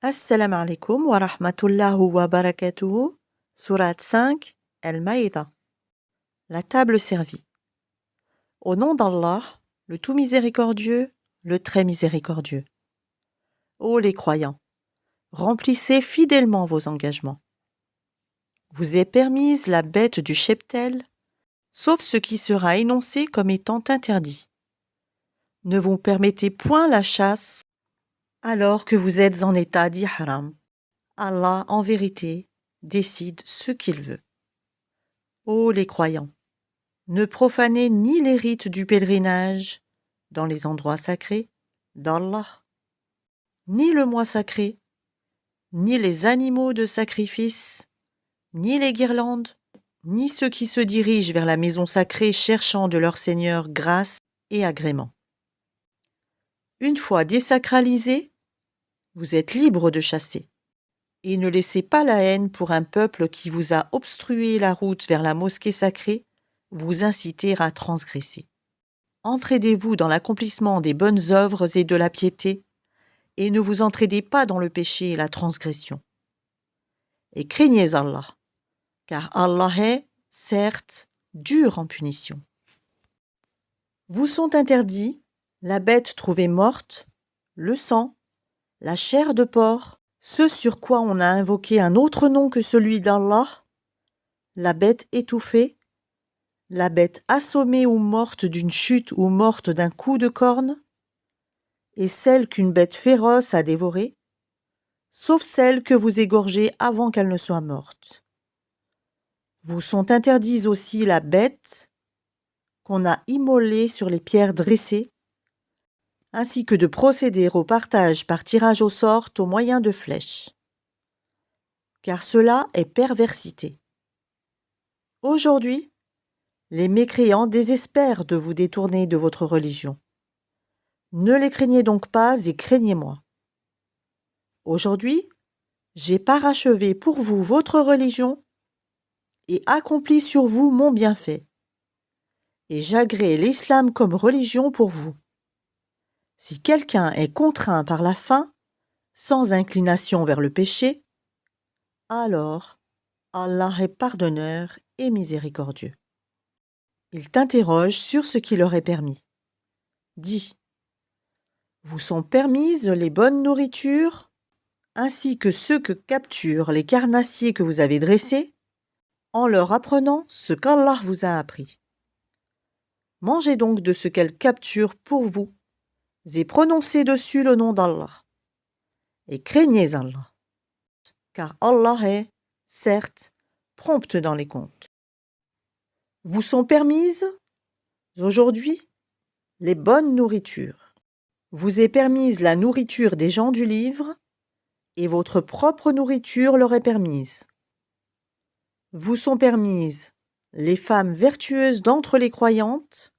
Assalamu alaikum wa rahmatullahi wa barakatuhu. Sourate 5, Al-Maïda. La table servie. Au nom d'Allah, le tout miséricordieux, le très miséricordieux. Ô les croyants, remplissez fidèlement vos engagements. Vous est permise la bête du cheptel, sauf ce qui sera énoncé comme étant interdit. Ne vous permettez point la chasse alors que vous êtes en état d'ihram. Allah, en vérité, décide ce qu'il veut. Ô les croyants, ne profanez ni les rites du pèlerinage dans les endroits sacrés d'Allah, ni le mois sacré, ni les animaux de sacrifice, ni les guirlandes, ni ceux qui se dirigent vers la maison sacrée cherchant de leur Seigneur grâce et agrément. Une fois désacralisés, vous êtes libres de chasser. Et ne laissez pas la haine pour un peuple qui vous a obstrué la route vers la mosquée sacrée vous inciter à transgresser. Entraidez-vous dans l'accomplissement des bonnes œuvres et de la piété, et ne vous entraidez pas dans le péché et la transgression. Et craignez Allah, car Allah est, certes, dur en punition. Vous sont interdits la bête trouvée morte, le sang, la chair de porc, ce sur quoi on a invoqué un autre nom que celui d'Allah, la bête étouffée, la bête assommée ou morte d'une chute ou morte d'un coup de corne, et celle qu'une bête féroce a dévorée, sauf celle que vous égorgez avant qu'elle ne soit morte. Vous sont interdites aussi la bête qu'on a immolée sur les pierres dressées, ainsi que de procéder au partage par tirage au sort au moyen de flèches, car cela est perversité. Aujourd'hui, les mécréants désespèrent de vous détourner de votre religion. Ne les craignez donc pas et craignez-moi. Aujourd'hui, j'ai parachevé pour vous votre religion et accompli sur vous mon bienfait. Et j'agrée l'islam comme religion pour vous. Si quelqu'un est contraint par la faim, sans inclination vers le péché, alors Allah est pardonneur et miséricordieux. Il t'interroge sur ce qui leur est permis. Dis, vous sont permises les bonnes nourritures, ainsi que ceux que capturent les carnassiers que vous avez dressés, en leur apprenant ce qu'Allah vous a appris. Mangez donc de ce qu'elles capturent pour vous, et prononcez dessus le nom d'Allah. Et craignez Allah, car Allah est, certes, prompt dans les comptes. Vous sont permises, aujourd'hui, les bonnes nourritures. Vous est permise la nourriture des gens du livre, et votre propre nourriture leur est permise. Vous sont permises les femmes vertueuses d'entre les croyantes,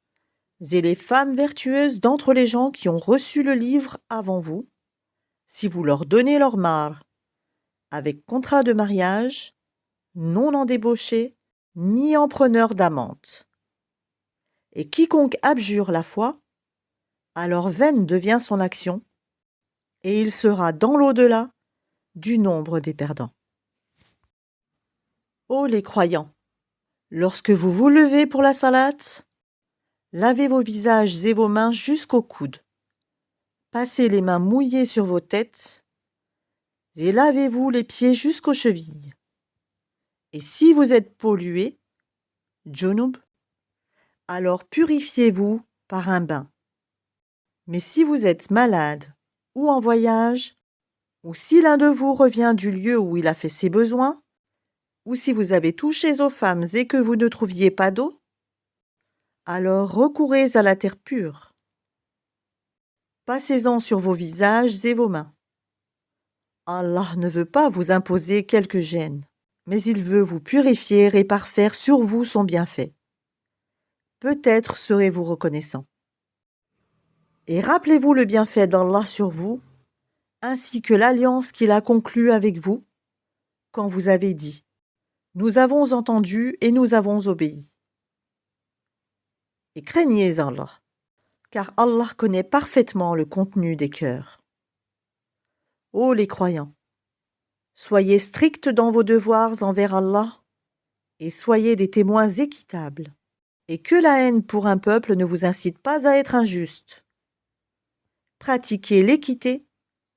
et les femmes vertueuses d'entre les gens qui ont reçu le livre avant vous, si vous leur donnez leur mare, avec contrat de mariage, non en débauché, ni en preneur d'amante. Et quiconque abjure la foi, alors vaine devient son action, et il sera dans l'au-delà du nombre des perdants. Ô les croyants, lorsque vous vous levez pour la salate, lavez vos visages et vos mains jusqu'aux coudes. Passez les mains mouillées sur vos têtes et lavez-vous les pieds jusqu'aux chevilles. Et si vous êtes pollué, junub, alors purifiez-vous par un bain. Mais si vous êtes malade ou en voyage, ou si l'un de vous revient du lieu où il a fait ses besoins, ou si vous avez touché aux femmes et que vous ne trouviez pas d'eau, alors recourez à la terre pure. Passez-en sur vos visages et vos mains. Allah ne veut pas vous imposer quelque gêne, mais il veut vous purifier et parfaire sur vous son bienfait. Peut-être serez-vous reconnaissant. Et rappelez-vous le bienfait d'Allah sur vous, ainsi que l'alliance qu'il a conclue avec vous, quand vous avez dit « Nous avons entendu et nous avons obéi ». Et craignez Allah, car Allah connaît parfaitement le contenu des cœurs. Ô les croyants, soyez stricts dans vos devoirs envers Allah et soyez des témoins équitables, et que la haine pour un peuple ne vous incite pas à être injuste. Pratiquez l'équité,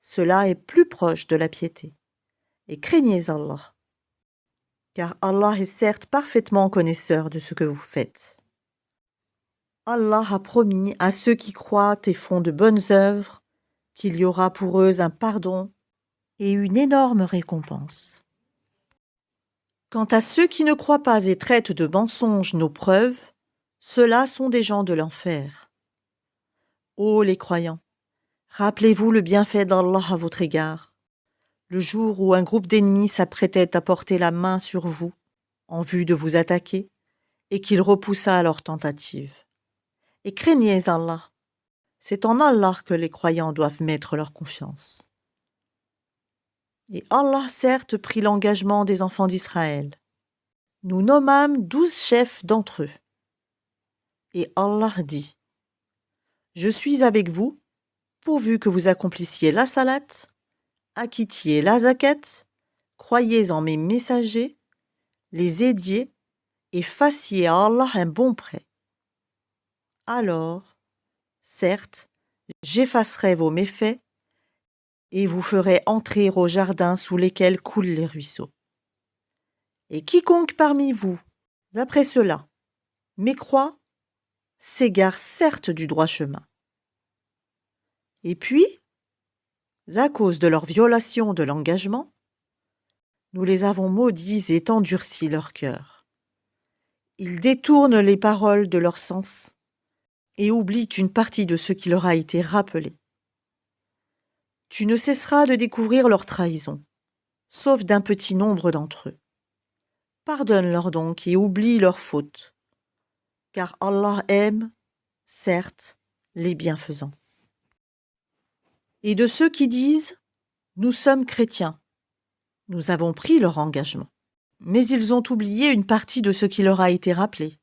cela est plus proche de la piété, et craignez Allah, car Allah est certes parfaitement connaisseur de ce que vous faites. Allah a promis à ceux qui croient et font de bonnes œuvres qu'il y aura pour eux un pardon et une énorme récompense. Quant à ceux qui ne croient pas et traitent de mensonges nos preuves, ceux-là sont des gens de l'enfer. Ô les croyants, rappelez-vous le bienfait d'Allah à votre égard, le jour où un groupe d'ennemis s'apprêtait à porter la main sur vous en vue de vous attaquer et qu'il repoussa leur tentative. Et craignez Allah, c'est en Allah que les croyants doivent mettre leur confiance. Et Allah certes prit l'engagement des enfants d'Israël. Nous nommâmes 12 chefs d'entre eux. Et Allah dit, je suis avec vous, pourvu que vous accomplissiez la salate, acquittiez la zakat, croyiez en mes messagers, les aidiez et fassiez à Allah un bon prêt. Alors, certes, j'effacerai vos méfaits et vous ferai entrer au jardin sous lesquels coulent les ruisseaux. Et quiconque parmi vous, après cela, mécroit, s'égare certes du droit chemin. Et puis, à cause de leur violation de l'engagement, nous les avons maudits et endurci leur cœur. Ils détournent les paroles de leur sens et oublient une partie de ce qui leur a été rappelé. Tu ne cesseras de découvrir leur trahison, sauf d'un petit nombre d'entre eux. Pardonne-leur donc et oublie leurs fautes, car Allah aime, certes, les bienfaisants. Et de ceux qui disent « Nous sommes chrétiens », nous avons pris leur engagement. Mais ils ont oublié une partie de ce qui leur a été rappelé.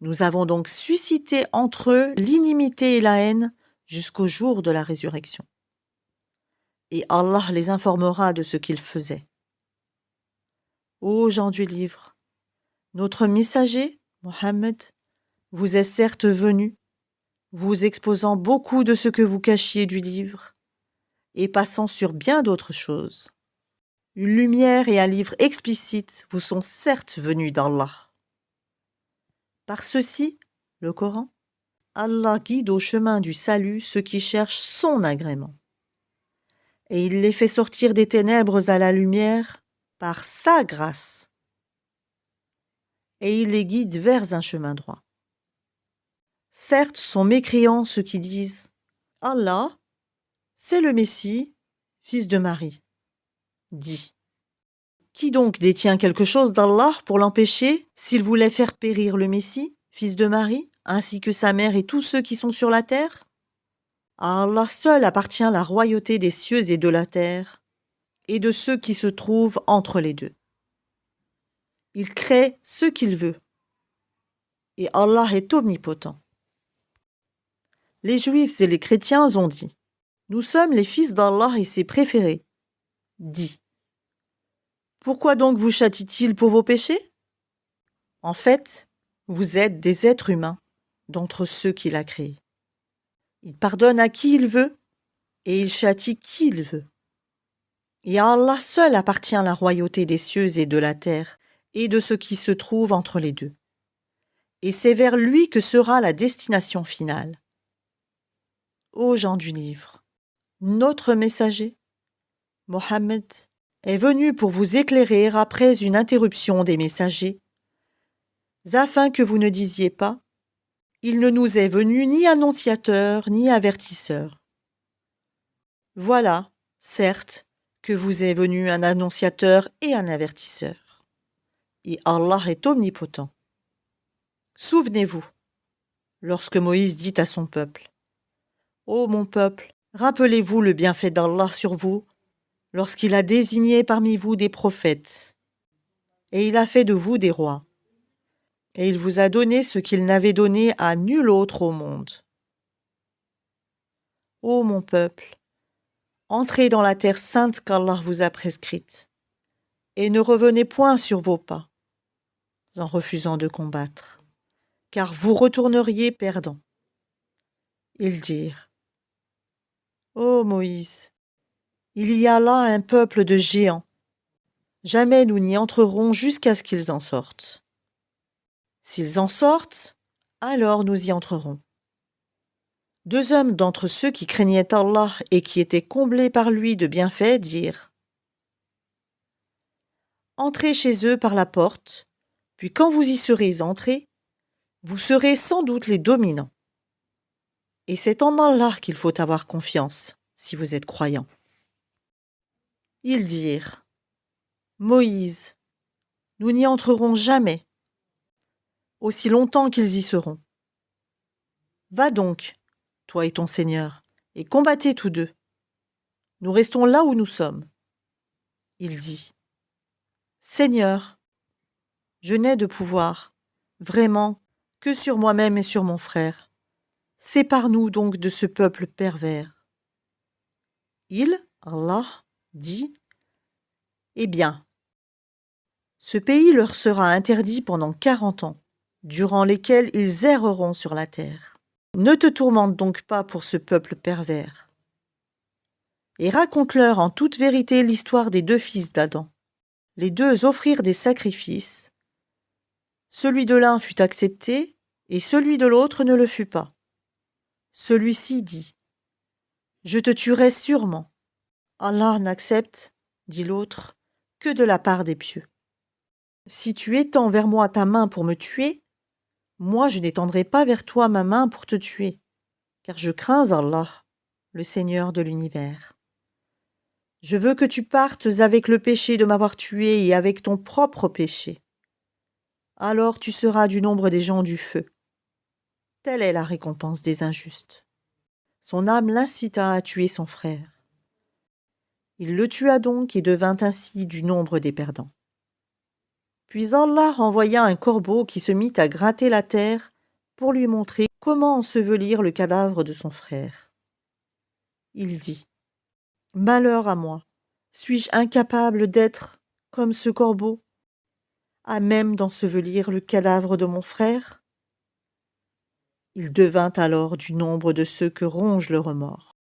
Nous avons donc suscité entre eux l'inimité et la haine jusqu'au jour de la résurrection. Et Allah les informera de ce qu'ils faisaient. Ô gens du livre, notre messager, Mohammed, vous est certes venu, vous exposant beaucoup de ce que vous cachiez du livre, et passant sur bien d'autres choses. Une lumière et un livre explicite vous sont certes venus d'Allah. Par ceci, le Coran, Allah guide au chemin du salut ceux qui cherchent son agrément. Et il les fait sortir des ténèbres à la lumière par sa grâce. Et il les guide vers un chemin droit. Certes sont mécréants ceux qui disent « Allah, c'est le Messie, fils de Marie. » Dit « Qui donc détient quelque chose d'Allah pour l'empêcher s'il voulait faire périr le Messie, fils de Marie, ainsi que sa mère et tous ceux qui sont sur la terre ? À Allah seul appartient la royauté des cieux et de la terre, et de ceux qui se trouvent entre les deux. Il crée ce qu'il veut, et Allah est omnipotent. Les Juifs et les chrétiens ont dit « Nous sommes les fils d'Allah et ses préférés. » Dit « Pourquoi donc vous châtie-t-il pour vos péchés ? En fait, vous êtes des êtres humains d'entre ceux qu'il a créés. Il pardonne à qui il veut et il châtie qui il veut. Et à Allah seul appartient la royauté des cieux et de la terre et de ce qui se trouve entre les deux. Et c'est vers lui que sera la destination finale. Ô gens du livre, notre messager, Mohammed, est venu pour vous éclairer après une interruption des messagers, afin que vous ne disiez pas « Il ne nous est venu ni annonciateur ni avertisseur ». Voilà, certes, que vous est venu un annonciateur et un avertisseur. Et Allah est omnipotent. Souvenez-vous, lorsque Moïse dit à son peuple « Ô mon peuple, rappelez-vous le bienfait d'Allah sur vous, lorsqu'il a désigné parmi vous des prophètes, et il a fait de vous des rois, et il vous a donné ce qu'il n'avait donné à nul autre au monde. Ô mon peuple, Entrez dans la terre sainte qu'Allah vous a prescrite, et ne revenez point sur vos pas, en refusant de combattre, car vous retourneriez perdants. » Ils dirent: Ô Moïse, il y a là un peuple de géants. Jamais nous n'y entrerons jusqu'à ce qu'ils en sortent. S'ils en sortent, alors nous y entrerons. 2 hommes d'entre ceux qui craignaient Allah et qui étaient comblés par lui de bienfaits dirent: Entrez chez eux par la porte, puis quand vous y serez entrés, vous serez sans doute les dominants. Et c'est en Allah qu'il faut avoir confiance, si vous êtes croyants. Ils dirent: Moïse, nous n'y entrerons jamais, aussi longtemps qu'ils y seront. Va donc, toi et ton Seigneur, et combattez tous deux. Nous restons là où nous sommes. Il dit: Seigneur, je n'ai de pouvoir, vraiment, que sur moi-même et sur mon frère. Sépare-nous donc de ce peuple pervers. Allah, dit: Eh bien, ce pays leur sera interdit pendant 40 ans, durant lesquels ils erreront sur la terre. Ne te tourmente donc pas pour ce peuple pervers. Et raconte-leur en toute vérité l'histoire des 2 fils d'Adam. Les 2 offrirent des sacrifices. Celui de l'un fut accepté, et celui de l'autre ne le fut pas. Celui-ci dit: Je te tuerai sûrement. Allah n'accepte, dit l'autre, que de la part des pieux. Si tu étends vers moi ta main pour me tuer, moi je n'étendrai pas vers toi ma main pour te tuer, car je crains Allah, le Seigneur de l'univers. Je veux que tu partes avec le péché de m'avoir tué et avec ton propre péché. Alors tu seras du nombre des gens du feu. Telle est la récompense des injustes. Son âme l'incita à tuer son frère. Il le tua donc et devint ainsi du nombre des perdants. Puis Allah envoya un corbeau qui se mit à gratter la terre pour lui montrer comment ensevelir le cadavre de son frère. Il dit: Malheur à moi, suis-je incapable d'être, comme ce corbeau, à même d'ensevelir le cadavre de mon frère? Il devint alors du nombre de ceux que ronge le remords.